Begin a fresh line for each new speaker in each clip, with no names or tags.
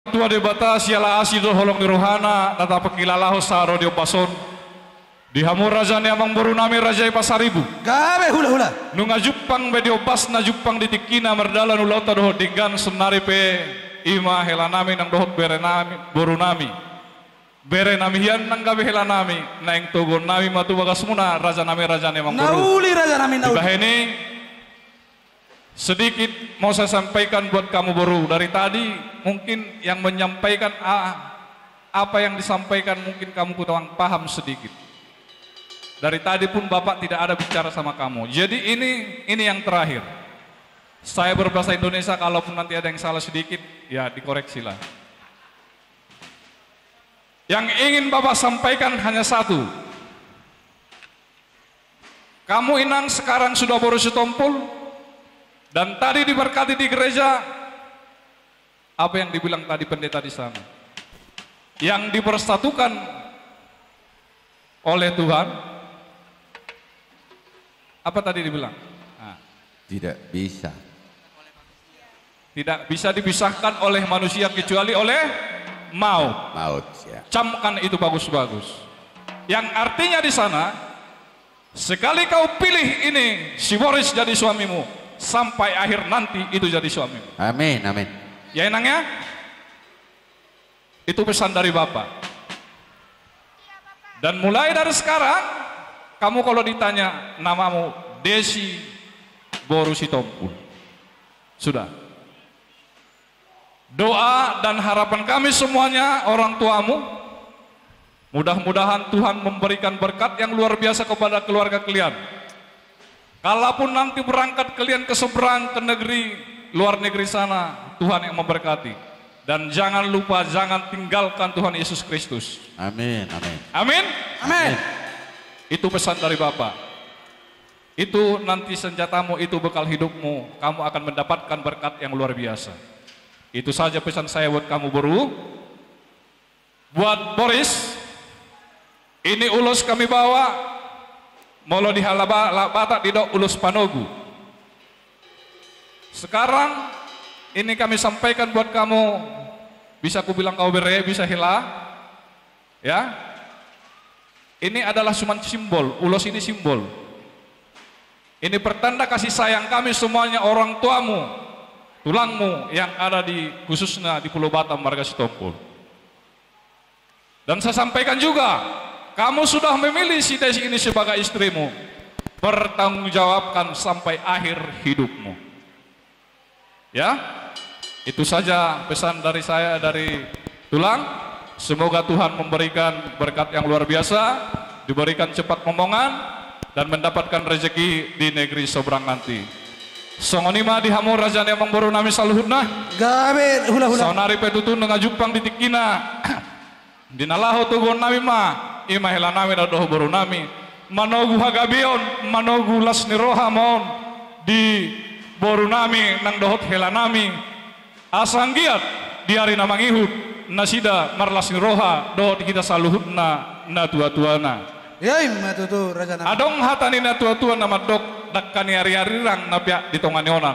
tua debata siala asido holong di rohana tata pekilalaho saro di opason di hamur raja ni amang baru nami raja pasaribu
gabe hula hula
nunga jupang be di opas na jupang di tikina merdala nulauta doho digan senari pe ima hela nami nang dohot bere nami baru nami bere nami hian nang gabe hela nami naing togon nami matu bagas muna raja nami raja ni amang baru
nauli raja nami nauli
ini sedikit mau saya sampaikan buat kamu baru dari tadi mungkin yang menyampaikan apa yang disampaikan mungkin kamu kurang paham sedikit. Dari tadi pun Bapak tidak ada bicara sama kamu. Jadi ini yang terakhir. Saya berbahasa Indonesia, kalaupun nanti ada yang salah sedikit ya dikoreksilah. Yang ingin Bapak sampaikan hanya satu. Kamu inang sekarang sudah baru setompul. Dan tadi diberkati di gereja, apa yang dibilang tadi pendeta di sana, yang dipersatukan oleh Tuhan, apa tadi dibilang?
Tidak bisa.
Tidak bisa dipisahkan oleh manusia kecuali oleh maut.
Maut, ya.
Camkan itu bagus-bagus. Yang artinya di sana, sekali kau pilih ini si Boris jadi suamimu, sampai akhir nanti itu jadi suami.
Amin, amin.
Ya enangnya? Itu pesan dari Bapak. Dan mulai dari sekarang, kamu kalau ditanya namamu Desi Boru Sitompul, sudah. Doa dan harapan kami semuanya orang tuamu, mudah-mudahan Tuhan memberikan berkat yang luar biasa kepada keluarga kalian. Kalaupun nanti berangkat kalian ke seberang ke negeri, luar negeri sana, Tuhan yang memberkati. Dan jangan lupa, jangan tinggalkan Tuhan Yesus Kristus.
Amin, amin.
Amin?
amin
Itu pesan dari Bapak. Itu nanti senjatamu, itu bekal hidupmu. Kamu akan mendapatkan berkat yang luar biasa. Itu saja pesan saya buat kamu baru. Buat Boris, ini ulos kami bawa. Molo di halabata tidak ulus panogu. Sekarang ini kami sampaikan buat kamu, bisa ku bilang kau bere, bisa hila, ya. Ini adalah cuma simbol, ulos ini simbol. Ini pertanda kasih sayang kami semuanya orang tuamu, tulangmu yang ada di khususnya di Pulau Batam Marga Sitompul. Dan saya sampaikan juga, kamu sudah memilih si Desi ini sebagai istrimu, bertanggungjawabkan sampai akhir hidupmu. Ya, itu saja pesan dari saya dari tulang. Semoga Tuhan memberikan berkat yang luar biasa, diberikan cepat momongan, dan mendapatkan rezeki di negeri seberang nanti. Songonima di hamur raja yang baru nami saluhutna.
gabe hula hula
Sonari petutun dengan jupang di tikina. Dinalaho tugon nami ma. Ima hela nami na doho baru nami manogu hagabion manogu las niroha mon di baru nami nang dohot hela nami asanggiat diari namang ihud nasida marlas niroha dohot kita saluhutna na tua-tuana
ya imma tutu raja nami
adong hatani na tua-tua nama dok dakkani ari-ari rang napia di tongani onan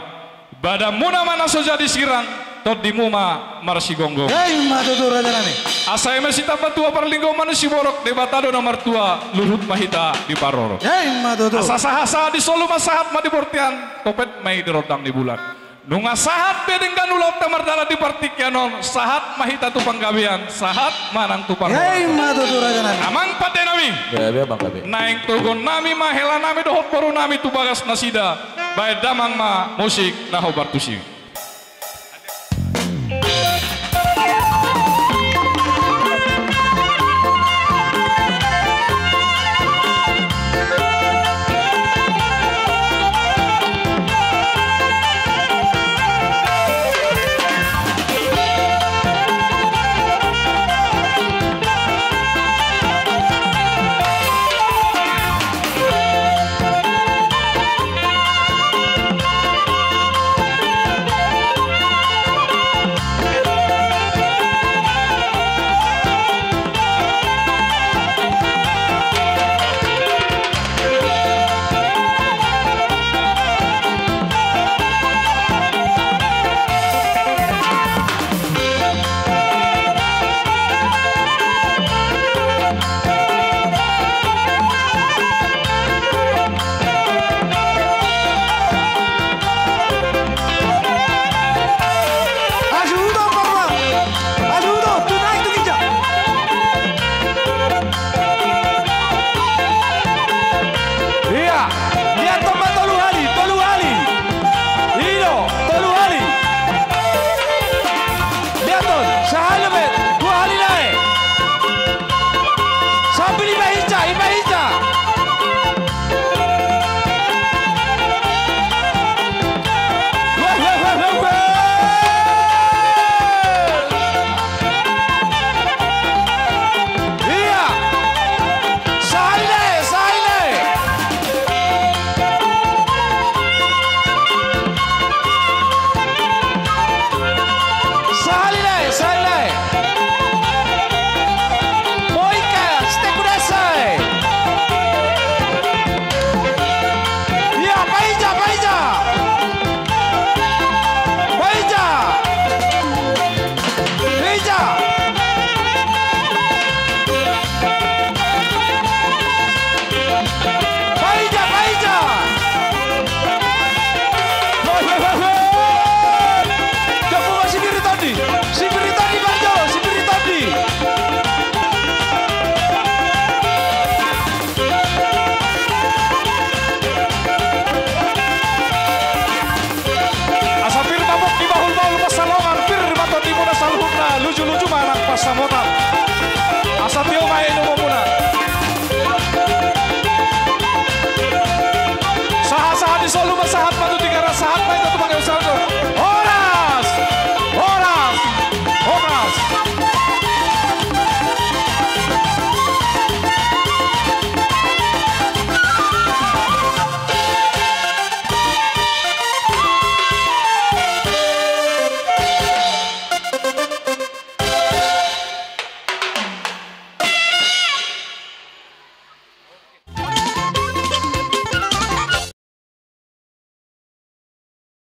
badamuna mana soja disirang tot dimuma marsi gonggong
ya imma tutu raja nami
asai mesita patua parlinggo manusia borok debatado nomor tua Luhut Mahita di Paroro.
ya imma tutu
Asa-asa di Solo masahat ma di Bortian topet mai di rotang di bulan. Nunga sahat bedengkan ulot tamardala di Partikianon sahat Mahita tu panggabian sahat manang tu Paroro.
ya imma tutu raja nami
Amang pate nami.
Gabe bang gabe.
Naing tugon nami mahela nami dohot baru nami tu bagas nasida. Bae damang ma musik naho bartusi.